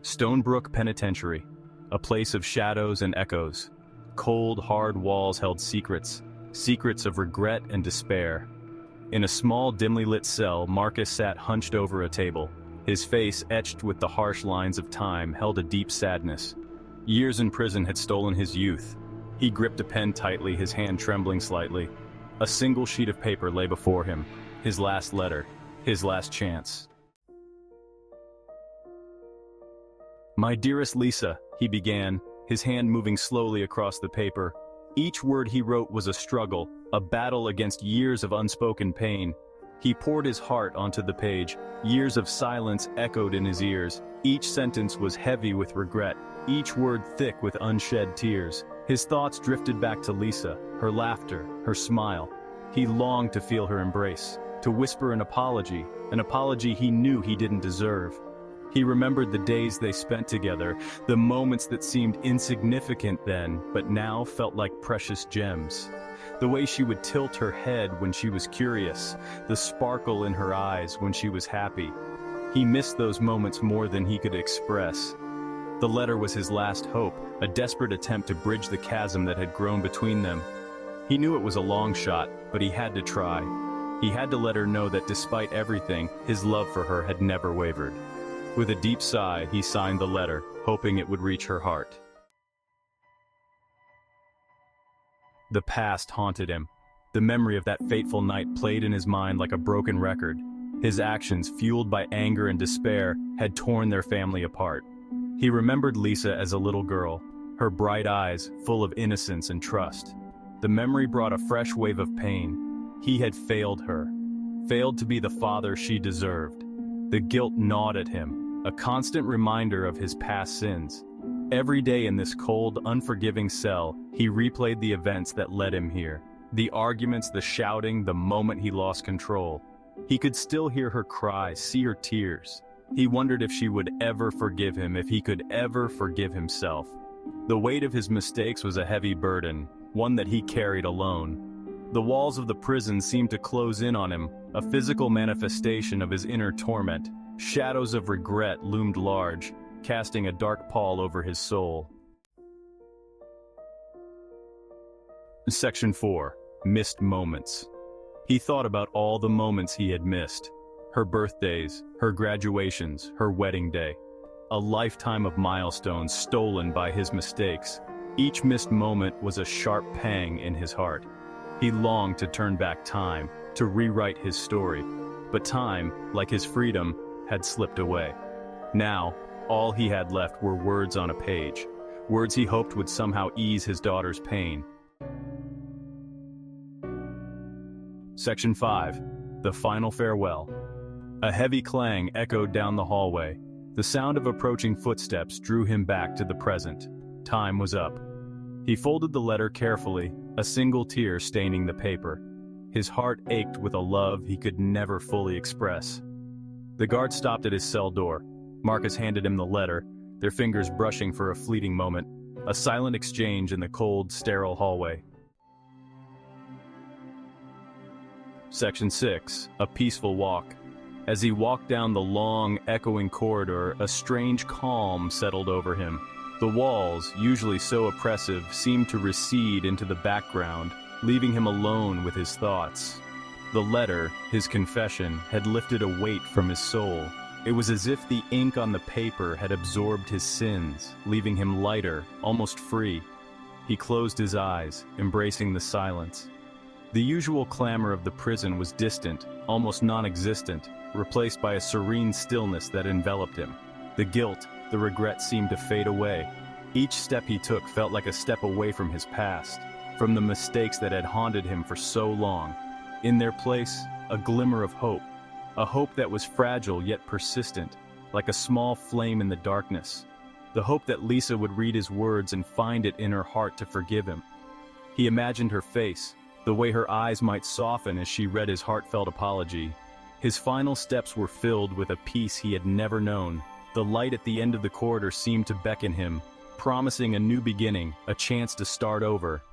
Stonebrook Penitentiary, a place of shadows and echoes. Cold, hard walls held secrets, secrets of regret and despair. In a small, dimly lit cell, Marcus sat hunched over a table. His face, etched with the harsh lines of time, held a deep sadness. Years in prison had stolen his youth. He gripped a pen tightly, his hand trembling slightly. A single sheet of paper lay before him, his last letter, his last chance. "My dearest Lisa," he began, his hand moving slowly across the paper. Each word he wrote was a struggle, a battle against years of unspoken pain. He poured his heart onto the page. Years of silence echoed in his ears. Each sentence was heavy with regret, each word thick with unshed tears. His thoughts drifted back to Lisa, her laughter, her smile. He longed to feel her embrace, to whisper an apology he knew he didn't deserve. He remembered the days they spent together, the moments that seemed insignificant then, but now felt like precious gems. The way she would tilt her head when she was curious, the sparkle in her eyes when she was happy. He missed those moments more than he could express. The letter was his last hope, a desperate attempt to bridge the chasm that had grown between them. He knew it was a long shot, but he had to try. He had to let her know that despite everything, his love for her had never wavered. With a deep sigh, he signed the letter, hoping it would reach her heart. The past haunted him. The memory of that fateful night played in his mind like a broken record. His actions, fueled by anger and despair, had torn their family apart. He remembered Lisa as a little girl, her bright eyes full of innocence and trust. The memory brought a fresh wave of pain. He had failed her, failed to be the father she deserved. The guilt gnawed at him, a constant reminder of his past sins. Every day in this cold, unforgiving cell, he replayed the events that led him here. The arguments, the shouting, the moment he lost control. He could still hear her cries, see her tears. He wondered if she would ever forgive him, if he could ever forgive himself. The weight of his mistakes was a heavy burden, one that he carried alone. The walls of the prison seemed to close in on him, a physical manifestation of his inner torment. Shadows of regret loomed large, casting a dark pall over his soul. Section 4. Missed Moments. He thought about all the moments he had missed. Her birthdays, her graduations, her wedding day. A lifetime of milestones stolen by his mistakes. Each missed moment was a sharp pang in his heart. He longed to turn back time, to rewrite his story. But time, like his freedom, had slipped away. Now, all he had left were words on a page, words he hoped would somehow ease his daughter's pain. Section 5. The Final Farewell. A heavy clang echoed down the hallway. The sound of approaching footsteps drew him back to the present. Time was up. He folded the letter carefully, a single tear staining the paper. His heart ached with a love he could never fully express. The guard stopped at his cell door. Marcus handed him the letter, their fingers brushing for a fleeting moment. A silent exchange in the cold, sterile hallway. Section 6. A Peaceful Walk. As he walked down the long, echoing corridor, a strange calm settled over him. The walls, usually so oppressive, seemed to recede into the background, leaving him alone with his thoughts. The letter, his confession, had lifted a weight from his soul. It was as if the ink on the paper had absorbed his sins, leaving him lighter, almost free. He closed his eyes, embracing the silence. The usual clamor of the prison was distant, almost non-existent, replaced by a serene stillness that enveloped him. The guilt, the regret seemed to fade away. Each step he took felt like a step away from his past, from the mistakes that had haunted him for so long. In their place, a glimmer of hope, a hope that was fragile yet persistent, like a small flame in the darkness. The hope that Lisa would read his words and find it in her heart to forgive him. He imagined her face, the way her eyes might soften as she read his heartfelt apology. His final steps were filled with a peace he had never known. The light at the end of the corridor seemed to beckon him, promising a new beginning, a chance to start over.